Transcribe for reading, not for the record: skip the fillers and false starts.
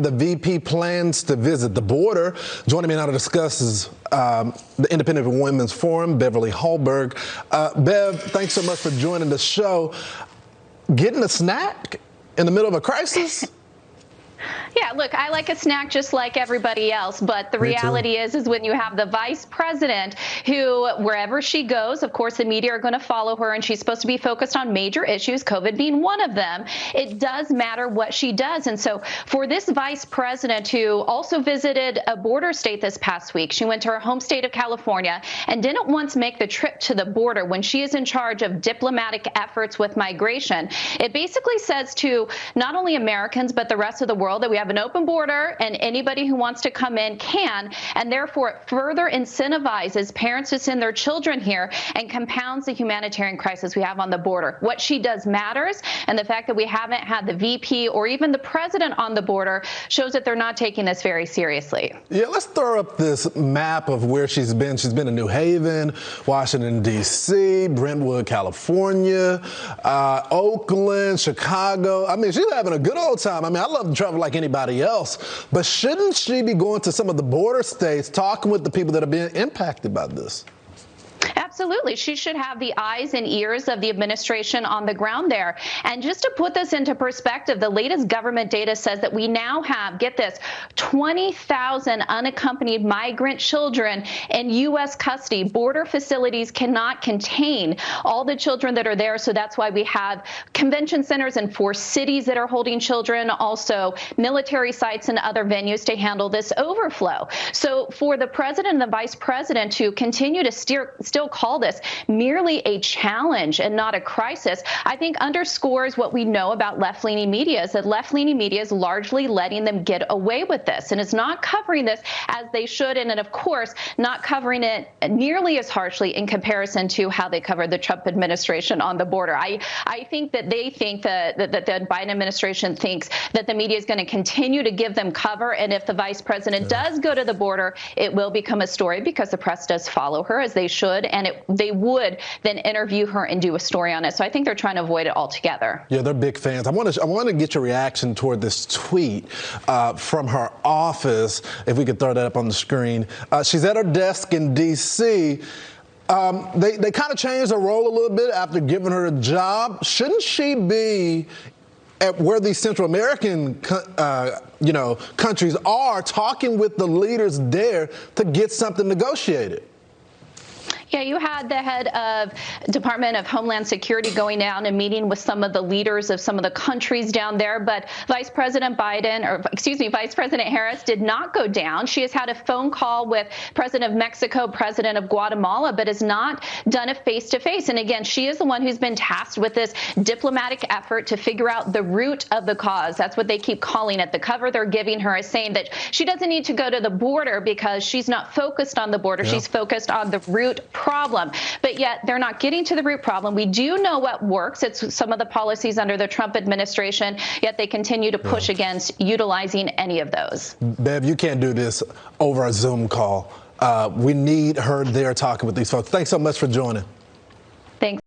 The VP plans to visit the border. Joining me now to discuss is the Independent Women's Forum, Beverly Hallberg. Bev, thanks so much for joining the show. Getting a snack in the middle of a crisis? Yeah, look, I like a snack just like everybody else, but the reality is when you have the vice president who, wherever she goes, of course, the media are going to follow her, and she's supposed to be focused on major issues, COVID being one of them. It does matter what she does. And so for this vice president who also visited a border state this past week, she went to her home state of California and didn't once make the trip to the border when she is in charge of diplomatic efforts with migration. It basically says to not only Americans, but the rest of the world that we have an open border and anybody who wants to come in can, and therefore it further incentivizes parents to send their children here and compounds the humanitarian crisis we have on the border. What she does matters, and the fact that we haven't had the VP or even the president on the border shows that they're not taking this very seriously. Yeah, let's throw up this map of where she's been. She's been in New Haven, Washington, D.C., Brentwood, California, Oakland, Chicago. I mean, she's having a good old time. I mean, I love to travel like anybody else, but shouldn't she be going to some of the border states, talking with the people that are being impacted by this? Absolutely. She should have the eyes and ears of the administration on the ground there. And just to put this into perspective, the latest government data says that we now have, get this, 20,000 unaccompanied migrant children in U.S. custody. Border facilities cannot contain all the children that are there. So that's why we have convention centers in 4 cities that are holding children, also military sites and other venues to handle this overflow. So for the president and the vice president to continue to still call this merely a challenge and not a crisis, I think underscores what we know about left-leaning media, is that left-leaning media is largely letting them get away with this and is not covering this as they should, and of course not covering it nearly as harshly in comparison to how they covered the Trump administration on the border. I think that they think that the Biden administration thinks that the media is going to continue to give them cover, and if the vice president does go to the border, it will become a story because the press does follow her as they should, and they would then interview her and do a story on it. So I think they're trying to avoid it altogether. Yeah, they're big fans. I want to get your reaction toward this tweet from her office, if we could throw that up on the screen. She's at her desk in D.C. They kind of changed her role a little bit after giving her a job. Shouldn't she be at where these Central American countries are, talking with the leaders there to get something negotiated? Yeah, you had the head of Department of Homeland Security going down and meeting with some of the leaders of some of the countries down there. But Vice President Harris did not go down. She has had a phone call with President of Mexico, President of Guatemala, but has not done a face-to-face. And again, she is the one who's been tasked with this diplomatic effort to figure out the root of the cause. That's what they keep calling it. The cover they're giving her is saying that she doesn't need to go to the border because she's not focused on the border. Yeah. She's focused on the root problem, but yet they're not getting to the root problem. We do know what works. It's some of the policies under the Trump administration, yet they continue to push against utilizing any of those. Bev, you can't do this over a Zoom call. We need her there talking with these folks. Thanks so much for joining. Thanks.